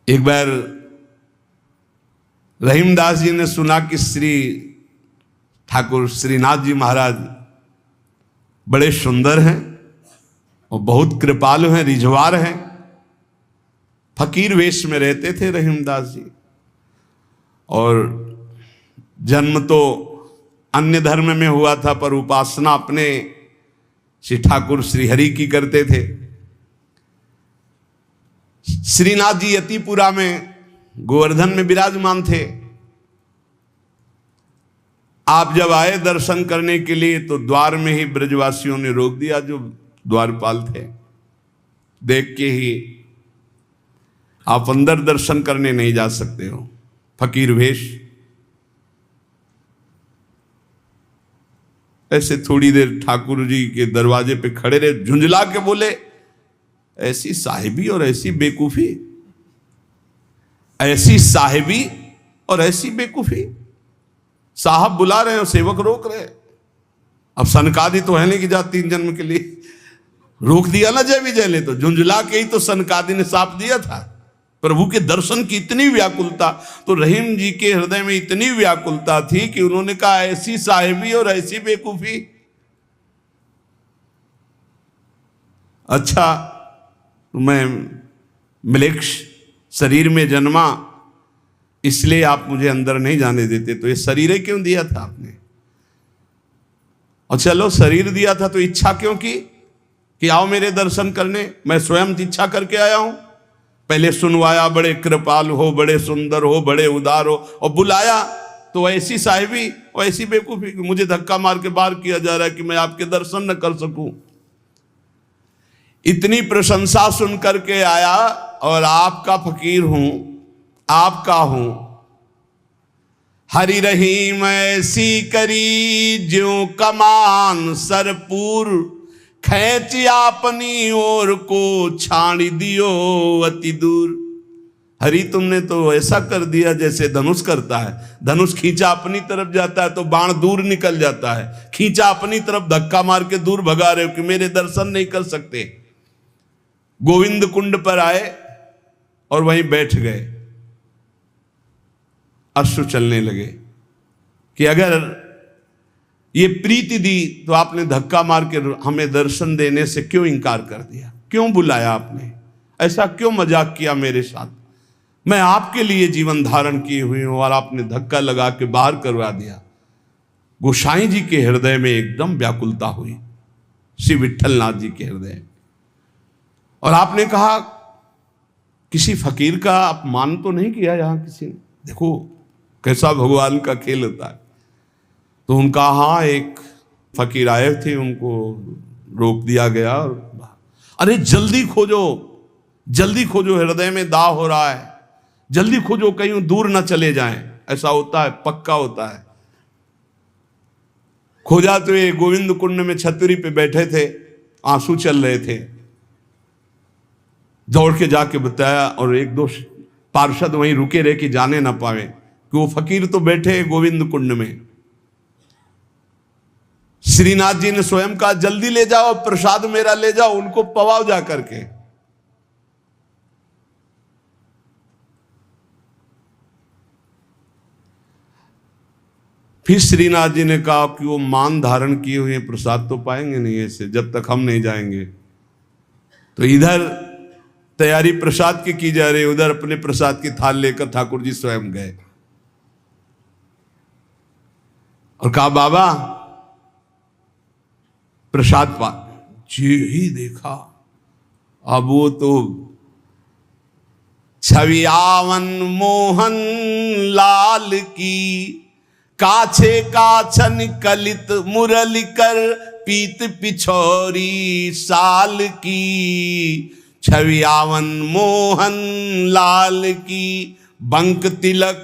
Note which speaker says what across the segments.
Speaker 1: एक बार रहीमदास जी ने सुना कि श्री ठाकुर श्रीनाथ जी महाराज बड़े सुंदर हैं और बहुत कृपालु हैं, रिझवार हैं। फकीर वेश में रहते थे रहीमदास जी, और जन्म तो अन्य धर्म में हुआ था पर उपासना अपने श्री ठाकुर श्री हरि की करते थे। श्रीनाथ जी यतिपुरा में गोवर्धन में विराजमान थे। आप जब आए दर्शन करने के लिए तो द्वार में ही ब्रजवासियों ने रोक दिया, जो द्वारपाल थे। देख के ही आप अंदर दर्शन करने नहीं जा सकते हो, फकीर वेश। ऐसे थोड़ी देर ठाकुर जी के दरवाजे पे खड़े रहे, झुंझला के बोले, ऐसी साहिबी और ऐसी बेकूफी, ऐसी साहिबी और ऐसी बेकूफी। साहब बुला रहे हैं और सेवक रोक रहे हैं। अब सनकादि तो है नहीं कि जा 3 जन्म के लिए रोक दिया ना जय विजय ले, तो झुंझला के ही तो सनकादि ने साफ दिया था। प्रभु के दर्शन की इतनी व्याकुलता, तो रहीम जी के हृदय में इतनी व्याकुलता थी कि उन्होंने कहा, ऐसी साहिबी और ऐसी बेकूफी। अच्छा, मैं मलेक्ष शरीर में जन्मा, इसलिए आप मुझे अंदर नहीं जाने देते, तो ये शरीर क्यों दिया था आपने? और चलो शरीर दिया था तो इच्छा क्यों की कि आओ मेरे दर्शन करने? मैं स्वयं इच्छा करके आया हूं। पहले सुनवाया, बड़े कृपाल हो, बड़े सुंदर हो, बड़े उदार हो, और बुलाया तो ऐसी साहिबी और ऐसी बेवकूफी, मुझे धक्का मार के बाहर किया जा रहा है कि मैं आपके दर्शन न कर सकूं। इतनी प्रशंसा सुन करके आया और आपका फकीर हूं, आपका हूं। हरि रहीम ऐसी करी ज्यों कमान सरपूर, खैच अपनी ओर को छाड़ी दियो अति दूर। हरि तुमने तो ऐसा कर दिया जैसे धनुष करता है। धनुष खींचा अपनी तरफ जाता है तो बाण दूर निकल जाता है, खींचा अपनी तरफ धक्का मार के दूर भगा रहे हो कि मेरे दर्शन नहीं कर सकते। गोविंद कुंड पर आए और वहीं बैठ गए। अश्रु चलने लगे कि अगर ये प्रीति दी तो आपने धक्का मार के हमें दर्शन देने से क्यों इनकार कर दिया? क्यों बुलाया आपने? ऐसा क्यों मजाक किया मेरे साथ? मैं आपके लिए जीवन धारण किए हुई हूं और आपने धक्का लगा के बाहर करवा दिया। गोसाई जी के हृदय में एकदम व्याकुलता हुई, श्री विठलनाथ जी के हृदय। और आपने कहा, किसी फकीर का अपमान तो नहीं किया यहां किसी ने? देखो कैसा भगवान का खेल होता है। तो उनका, हाँ एक फकीर आए थे, उनको रोक दिया गया। अरे जल्दी खोजो, जल्दी खोजो, हृदय में दाह हो रहा है, जल्दी खोजो, कहीं दूर ना चले जाएं। ऐसा होता है, पक्का होता है। खोजा तो ये गोविंद कुंड में छतरी पे बैठे थे, आंसू चल रहे थे। दौड़ के जाके बताया, और 1-2 पार्षद वहीं रुके रहे कि जाने ना पावे कि वो फकीर तो बैठे गोविंद कुंड में। श्रीनाथ जी ने स्वयं कहा, जल्दी ले जाओ, प्रसाद मेरा ले जाओ, उनको पवाओ जा करके। फिर श्रीनाथ जी ने कहा कि वो मान धारण किए हुए प्रसाद तो पाएंगे नहीं ऐसे, जब तक हम नहीं जाएंगे। तो इधर तैयारी प्रसाद की जा रही, उधर अपने प्रसाद की थाल लेकर ठाकुर जी स्वयं गए और कहा, बाबा प्रसाद पा। जी ही देखा, अब वो तो छवियावन मोहन लाल की, काछे काछन कलित मुरली कर, पीत पिछोरी साल की। छवियावन मोहन लाल की, बंक तिलक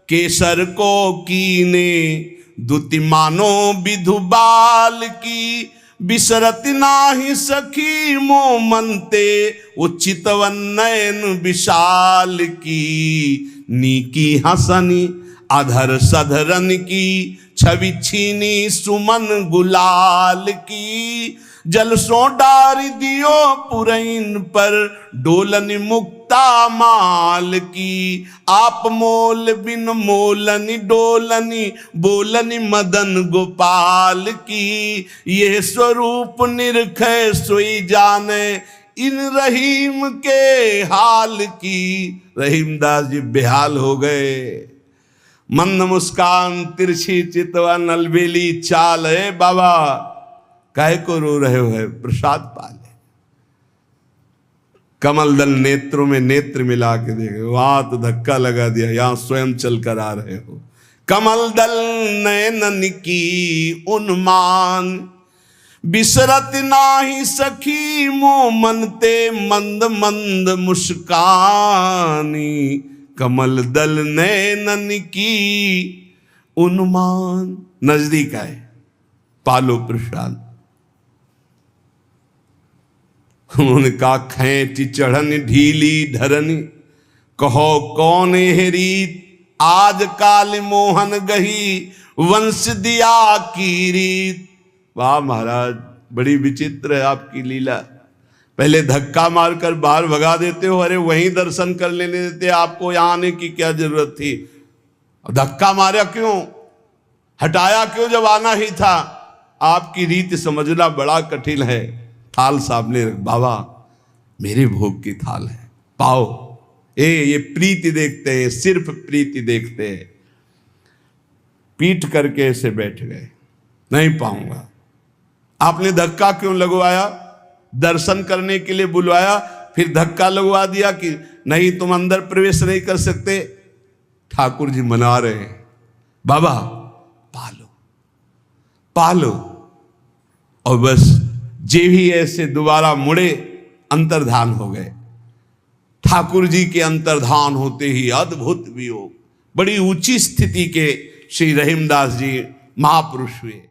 Speaker 1: केसर को कीने, दुति मानो विधु बाल की। बिसरत नाही सखी मोमनते, उचितवन नयन विशाल की। नीकी हसनी अधर सधरन की, छवि छीनी सुमन गुलाल की। जलसों डार दियो पुरैन पर डोलनी मुक्ता माल की। आप मोल बिन मोलनी डोलनी बोलनी मदन गोपाल की। ये स्वरूप निरखै सोई जाने इन रहीम के हाल की। रहीमदास जी बेहाल हो गए। मंद मुस्कान तिरछी चितवन अलबेली चाल है बाबा काहे को रो रहे हो, है प्रसाद पाले। कमल दल नेत्रों में नेत्र मिला के देखे, वहां तो धक्का लगा दिया, यहां स्वयं चल कर आ रहे हो। कमल दल नयनन की उन्मान बिसरत नाही सखी मुंह मनते मंद मंद मुस्कानी। कमल दल नयनन की उन्मान, नजदीक आए, पालो प्रसाद। उन्होंने कहा खैंची चढ़न ढीली ढरनी कहो कौन है रीत। आज काल मोहन गही वंश दिया की रीत। वाह महाराज बड़ी विचित्र है आपकी लीला। पहले धक्का मारकर बाहर भगा देते हो, अरे वहीं दर्शन कर लेने देते, आपको यहां आने की क्या जरूरत थी। धक्का मारा क्यों, हटाया क्यों जब आना ही था। आपकी रीत समझना बड़ा कठिन है। थाल सामने रख, बाबा मेरे भोग की थाल है, पाओ। ये प्रीति देखते हैं, सिर्फ प्रीति देखते हैं। पीट करके ऐसे बैठ गए, नहीं पाऊंगा। आपने धक्का क्यों लगवाया, दर्शन करने के लिए बुलवाया, फिर धक्का लगवा दिया कि नहीं तुम अंदर प्रवेश नहीं कर सकते। ठाकुर जी मना रहे हैं, बाबा पालो पालो। और बस जे भी ऐसे दोबारा मुड़े अंतर्धान हो गए। ठाकुर जी के अंतर्धान होते ही अद्भुत वियोग, बड़ी ऊंची स्थिति के श्री रहीमदास जी महापुरुष हुए।